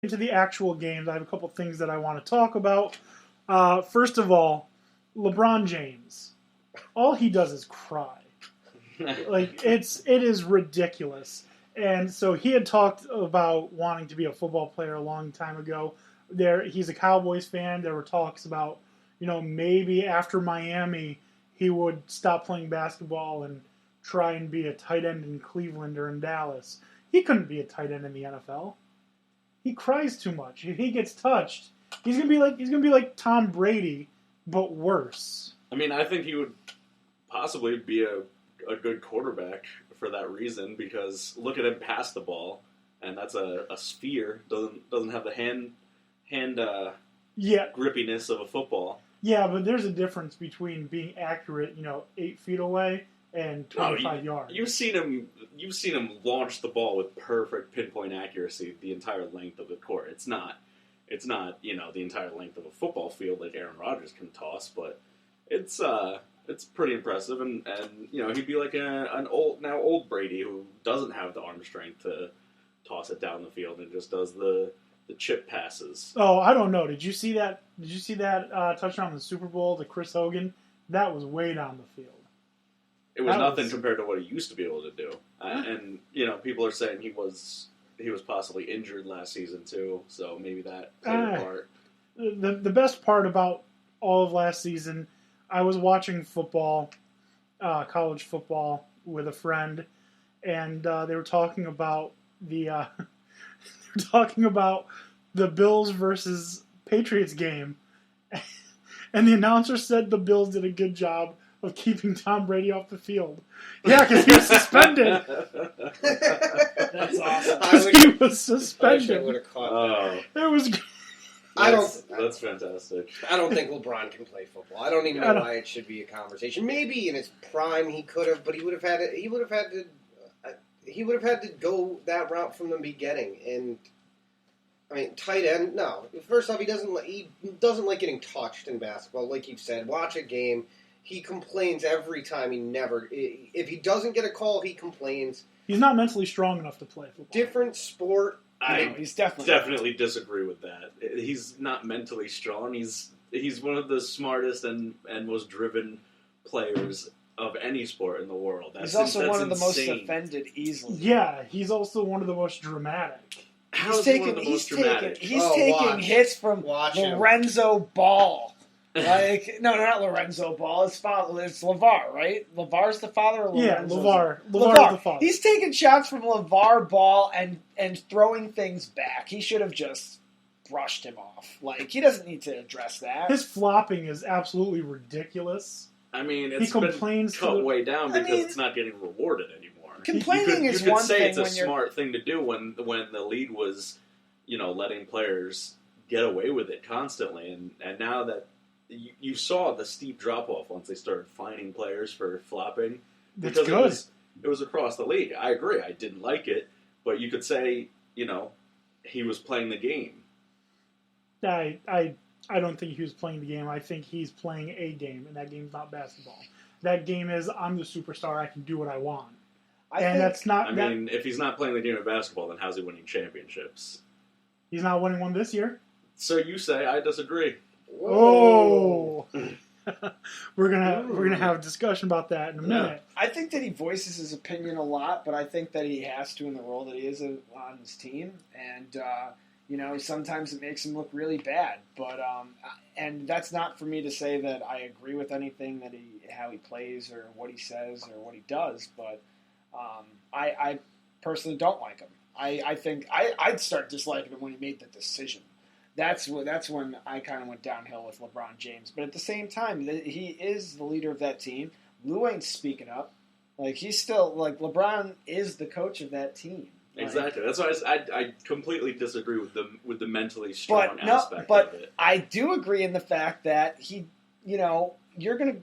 into the actual games, I have a couple things that I want to talk about. First of all, LeBron James. All he does is cry. Like it is ridiculous. And so he had talked about wanting to be a football player a long time ago. He's a Cowboys fan. There were talks about, maybe after Miami he would stop playing basketball and try and be a tight end in Cleveland or in Dallas. He couldn't be a tight end in the NFL. He cries too much. If he gets touched, he's gonna be like Tom Brady, but worse. I mean, I think he would possibly be a good quarterback for that reason, because look at him pass the ball, and that's a sphere. Doesn't have the hand grippiness of a football. Yeah, but there's a difference between being accurate, 8 feet away and 25 yards. You've seen him launch the ball with perfect pinpoint accuracy the entire length of the court. It's not the entire length of a football field like Aaron Rodgers can toss, but it's pretty impressive, and he'd be like an old Brady who doesn't have the arm strength to toss it down the field and just does the chip passes. Oh, I don't know. Did you see that? Touchdown in the Super Bowl to Chris Hogan? That was way down the field. It was nothing compared to what he used to be able to do. And people are saying he was possibly injured last season too, so maybe that played a part. The best part about all of last season, I was watching football, college football, with a friend, and they were talking about the Bills versus Patriots game, and the announcer said the Bills did a good job of keeping Tom Brady off the field. Yeah, because he was suspended. That's awesome. He was suspended. I would have caught that. It was. That's fantastic. I don't think LeBron can play football. I don't even know why it should be a conversation. Maybe in his prime he could have, but he would have had to go that route from the beginning. And I mean, tight end. No, first off, he doesn't like getting touched in basketball. Like you've said, watch a game. He complains every time. If he doesn't get a call, he complains. He's not mentally strong enough to play football. Different sport. He's definitely disagree with that. He's not mentally strong. He's one of the smartest and most driven players of any sport in the world. He's also one of the most offended easily. Yeah, he's also one of the most dramatic. He's taking hits from Lorenzo Ball. Like, no, not Lorenzo Ball. It's LeVar, right? LeVar's the father of Lorenzo? Yeah, LeVar's the father. He's taking shots from LeVar Ball and throwing things back. He should have just brushed him off. Like, he doesn't need to address that. His flopping is absolutely ridiculous. I mean, it's been cut way down because it's not getting rewarded anymore. Complaining is one thing. You could say it's a smart thing to do when the league was, letting players get away with it constantly, and now that you saw the steep drop-off once they started fining players for flopping. That's good. It was across the league. I agree. I didn't like it. But you could say, he was playing the game. I don't think he was playing the game. I think he's playing a game, and that game's not basketball. That game is, I'm the superstar. I can do what I want. If he's not playing the game of basketball, then how's he winning championships? He's not winning one this year. So you say. I disagree. Whoa! We're gonna have a discussion about that in a minute. I think that he voices his opinion a lot, but I think that he has to in the role that he is on his team, and sometimes it makes him look really bad. But and that's not for me to say that I agree with anything that how he plays or what he says or what he does. But I personally don't like him. I think I'd start disliking him when he made the decision. That's when I kind of went downhill with LeBron James. But at the same time, he is the leader of that team. Lou ain't speaking up. Like, he's still, LeBron is the coach of that team. Exactly. That's why I completely disagree with the mentally strong aspect of it. I do agree in the fact that you're going to,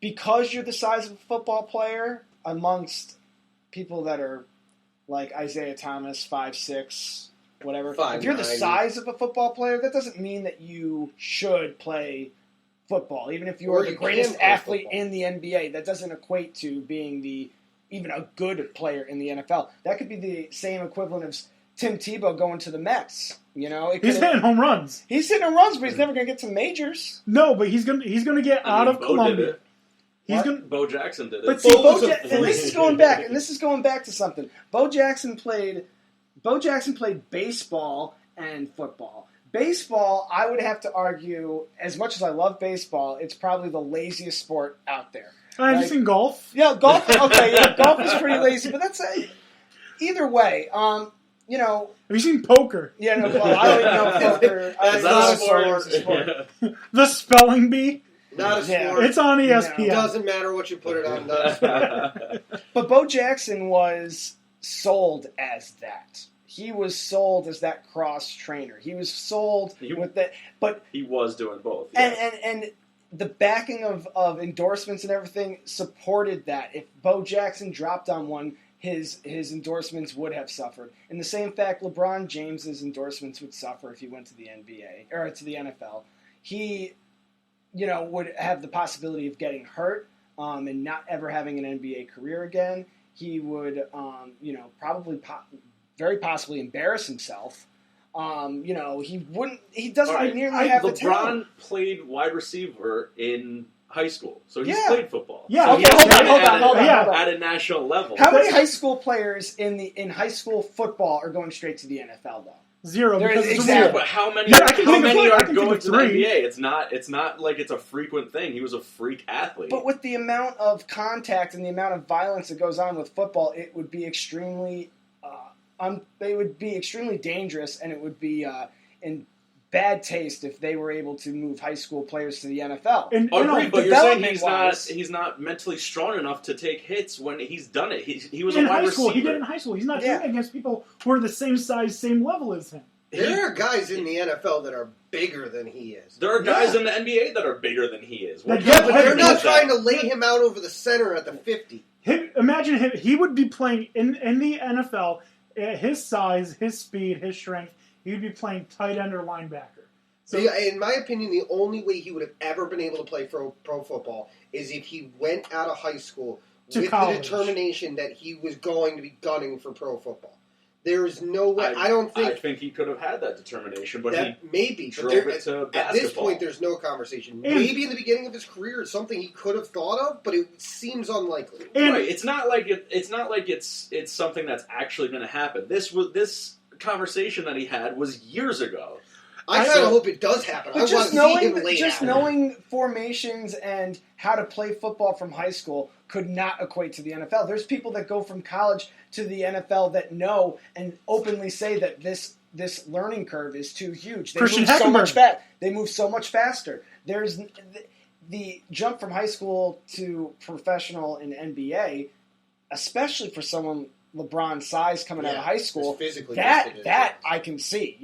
because you're the size of a football player amongst people that are like Isaiah Thomas, 5'6", whatever. If you're the size of a football player, that doesn't mean that you should play football. Even if you're the greatest athlete in the NBA, that doesn't equate to being even a good player in the NFL. That could be the same equivalent of Tim Tebow going to the Mets. You know, He's hitting home runs. He's hitting home runs, but he's never going to get to majors. No, but he's gonna get out of Columbia. Bo Jackson did it. But see, and this is going back, to something. Bo Jackson played baseball and football. Baseball, I would have to argue, as much as I love baseball, it's probably the laziest sport out there. Have you seen golf? Yeah, golf. Okay, yeah, golf is pretty lazy, but that's either way. You know. Have you seen poker? Yeah, no, well, I don't even know poker. That's not a sport. The spelling bee. Not a sport. Yeah. It's on ESPN. It doesn't matter what you put it on. Not a sport. But Bo Jackson was sold as that. He was sold as that cross trainer. He was sold with that. But he was doing both. Yeah. And the backing of endorsements and everything supported that. If Bo Jackson dropped on one, his endorsements would have suffered. In the same fact, LeBron James's endorsements would suffer if he went to the NBA or to the NFL. He, would have the possibility of getting hurt and not ever having an NBA career again. He would, probably very possibly embarrass himself. He wouldn't. He doesn't nearly have the talent. LeBron played wide receiver in high school, so he's played football. Yeah, so okay, hold on. At a national level. How many high school players in high school football are going straight to the NFL though? Zero. Because exactly. But how many? Yeah, how many are going to the NBA? It's not like it's a frequent thing. He was a freak athlete. But with the amount of contact and the amount of violence that goes on with football, it would be extremely. They would be extremely dangerous, and it would be in bad taste if they were able to move high school players to the NFL. Agreed, but you're saying he's not mentally strong enough to take hits when he's done it. He was a wide receiver. He did it in high school. He's not doing it against people who are the same size, same level as him. There are guys in the NFL that are bigger than he is. There are guys in the NBA that are bigger than he is. But they're not trying to lay him out over the center at the 50. Imagine him. He would be playing in the NFL. His size, his speed, his strength, he would be playing tight end or linebacker. So, in my opinion, the only way he would have ever been able to play pro football is if he went out of high school with the determination that he was going to be gunning for pro football. There is no way. I think he could have had that determination, but maybe drove it to basketball. At this point, there's no conversation. Maybe in the beginning of his career, it's something he could have thought of, but it seems unlikely. Right? It's not like it's something that's actually going to happen. This conversation that he had was years ago. I kind of hope it does happen. I want to see him lay out. Knowing formations and how to play football from high school could not equate to the NFL. There's people that go from college to the NFL that know and openly say that this learning curve is too huge. They move so much faster. There's the jump from high school to professional in NBA, especially for someone LeBron's size coming out of high school, that I can see.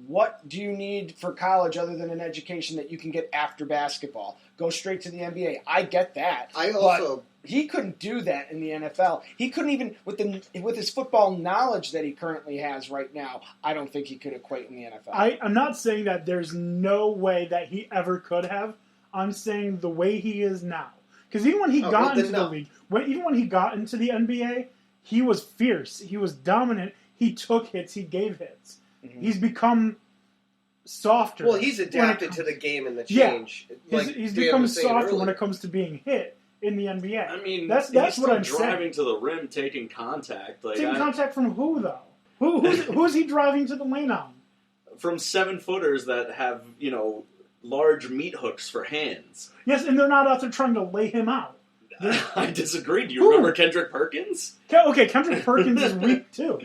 What do you need for college other than an education that you can get after basketball? Go straight to the NBA. I get that. But he couldn't do that in the NFL. He couldn't even with his football knowledge that he currently has right now. I don't think he could equate in the NFL. I'm not saying that there's no way that he ever could have. I'm saying the way he is now, because even when he got into the league, even when he got into the NBA. He was fierce. He was dominant. He took hits. He gave hits. Mm-hmm. He's become softer. Well, he's adapted to the game and the change. Yeah. He's become softer when it comes to being hit in the NBA. I mean, that's what I'm saying. Driving to the rim, taking contact. Taking contact from who, though? Who's he driving to the lane on? From 7-footers that have, large meat hooks for hands. Yes, and they're not out there trying to lay him out. I disagree. Do you remember Kendrick Perkins? Okay, Kendrick Perkins is weak too.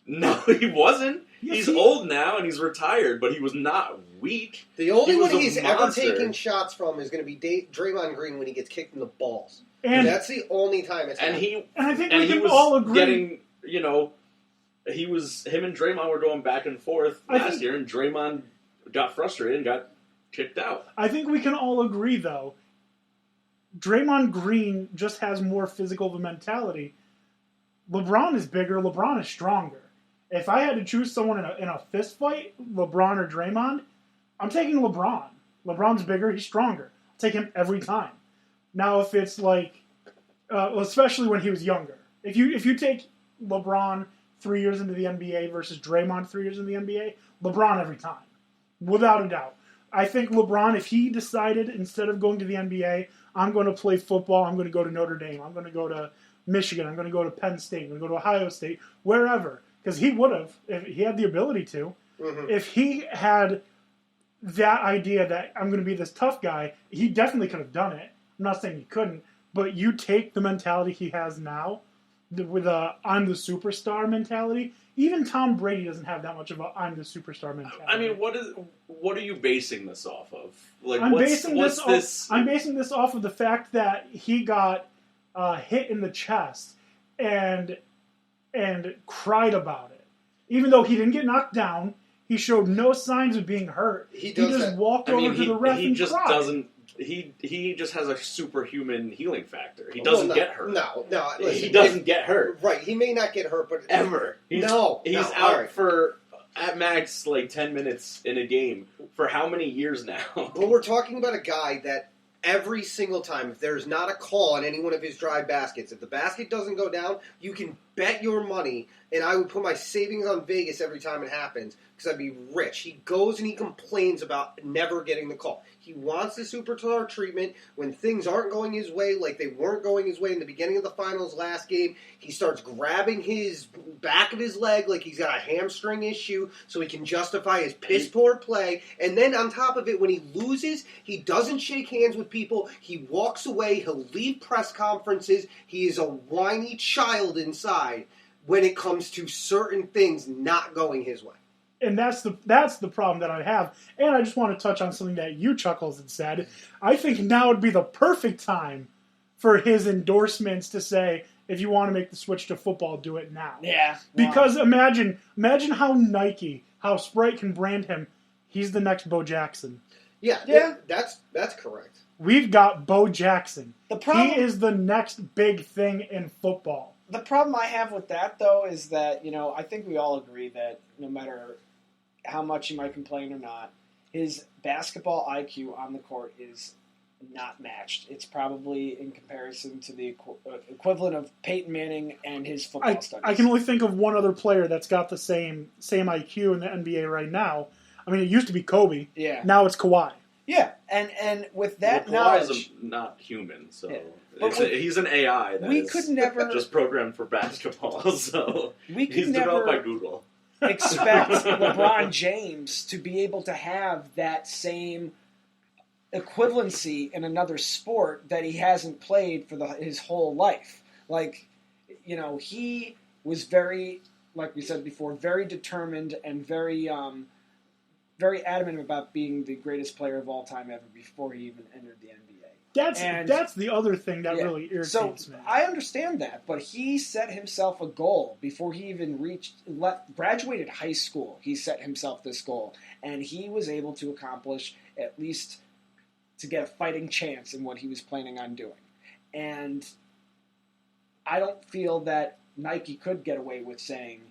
No, he wasn't. He's old now and he's retired, but he was not weak. The only one he's ever taken shots from is going to be Draymond Green when he gets kicked in the balls. And that's the only time it's happened. I think we can all agree. Him and Draymond were going back and forth last year, and Draymond got frustrated and got kicked out. I think we can all agree, though, Draymond Green just has more physical of a mentality. LeBron is bigger. LeBron is stronger. If I had to choose someone in a fist fight, LeBron or Draymond, I'm taking LeBron. LeBron's bigger. He's stronger. I'll take him every time. Now, if it's like, especially when he was younger, if you take LeBron 3 years into the NBA versus Draymond 3 years in the NBA, LeBron every time, without a doubt. I think LeBron, if he decided instead of going to the NBA, I'm going to play football, I'm going to go to Notre Dame, I'm going to go to Michigan, I'm going to go to Penn State, I'm going to go to Ohio State, wherever, because he would have, if he had the ability to. Mm-hmm. If he had that idea that I'm going to be this tough guy, he definitely could have done it. I'm not saying he couldn't, but you take the mentality he has now, with a I'm the superstar mentality. Even Tom Brady doesn't have that much of a I'm the superstar mentality. I mean, what are you basing this off of? Like, I'm basing this off of the fact that he got hit in the chest and cried about it. Even though he didn't get knocked down, he showed no signs of being hurt. He just walked over to the ref and cried. He just has a superhuman healing factor. He doesn't get hurt. No. He doesn't get hurt. Right. He may not get hurt, but ever. He's out for at max like 10 minutes in a game for how many years now? But we're talking about a guy that every single time, if there's not a call on any one of his drive baskets, if the basket doesn't go down, you can bet your money, and I would put my savings on Vegas every time it happens, because I'd be rich. He goes and he complains about never getting the call. He wants the superstar treatment when things aren't going his way, like they weren't going his way in the beginning of the finals last game. He starts grabbing his back of his leg like he's got a hamstring issue so he can justify his piss-poor play. And then on top of it, when he loses, he doesn't shake hands with people. He walks away. He'll leave press conferences. He is a whiny child inside when it comes to certain things not going his way. And that's the problem that I have. And I just want to touch on something that you, Chuckles, had said. I think now would be the perfect time for his endorsements to say, if you want to make the switch to football, do it now. Yeah. Because imagine how Nike, how Sprite can brand him. He's the next Bo Jackson. Yeah. That's correct. We've got Bo Jackson. He is the next big thing in football. The problem I have with that, though, is that, I think we all agree that no matter how much he might complain or not, his basketball IQ on the court is not matched. It's probably in comparison to the equivalent of Peyton Manning and his football studies. I can only think of one other player that's got the same IQ in the NBA right now. I mean, it used to be Kobe. Yeah. Now it's Kawhi. Yeah, and with that knowledge... Kawhi is not human, so... Yeah. He's an AI that is never just programmed for basketball, so he's developed by Google. Expect LeBron James to be able to have that same equivalency in another sport that he hasn't played for his whole life. Like, he was very, like we said before, very determined and very adamant about being the greatest player of all time ever before he even entered the NBA. That's the other thing that really irritates me. I understand that, but he set himself a goal before he even graduated high school. He set himself this goal, and he was able to accomplish at least to get a fighting chance in what he was planning on doing. And I don't feel that Nike could get away with saying,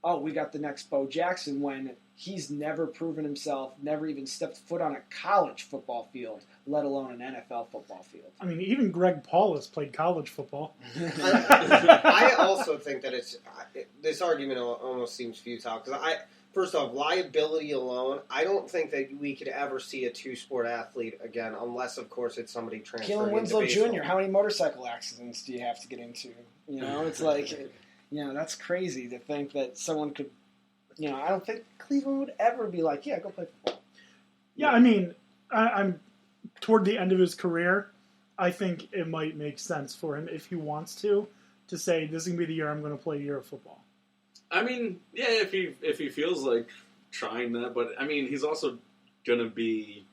"Oh, we got the next Bo Jackson," when he's never proven himself, never even stepped foot on a college football field, let alone an NFL football field. I mean, even Greg Paulus played college football. I also think that this argument almost seems futile because first off, liability alone, I don't think that we could ever see a two-sport athlete again unless, of course, it's somebody transferring Keelan Winslow into baseball. Jr., how many motorcycle accidents do you have to get into? It's like, that's crazy to think that someone could, I don't think Cleveland would ever be like, yeah, go play football. Yeah, I mean, I'm toward the end of his career. I think it might make sense for him if he wants to say, this is going to be the year I'm going to play a year of football. I mean, yeah, if he feels like trying that, but I mean, he's also going to be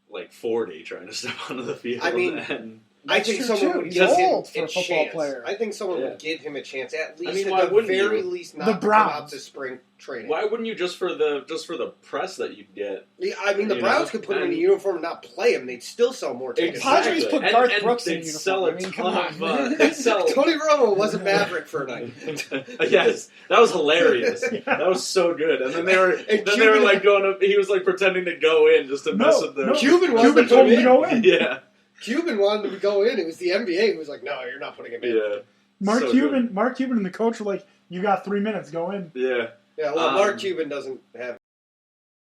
like 40 trying to step onto the field. I mean, I think someone would give him a chance. Player. I think someone would give him a chance, at least at the very least, not to come out to spring training. Why wouldn't you just for the press that you'd get? Yeah, I mean, the Browns could put him in a uniform and not play him; they'd still sell more tickets. Padres put Garth Brooks in uniform. Sell a ton of. Tony Romo was a Maverick for a night. Yes, that was hilarious. That was so good. And then they were like going up. He was like pretending to go in just to mess with them. Cuban told him to go in. Yeah. Cuban wanted him to go in. It was the NBA who was like, "No, you're not putting him in." Yeah. Mark Cuban and the coach were like, You got 3 minutes. Go in. Yeah. Yeah, well, Mark Cuban doesn't have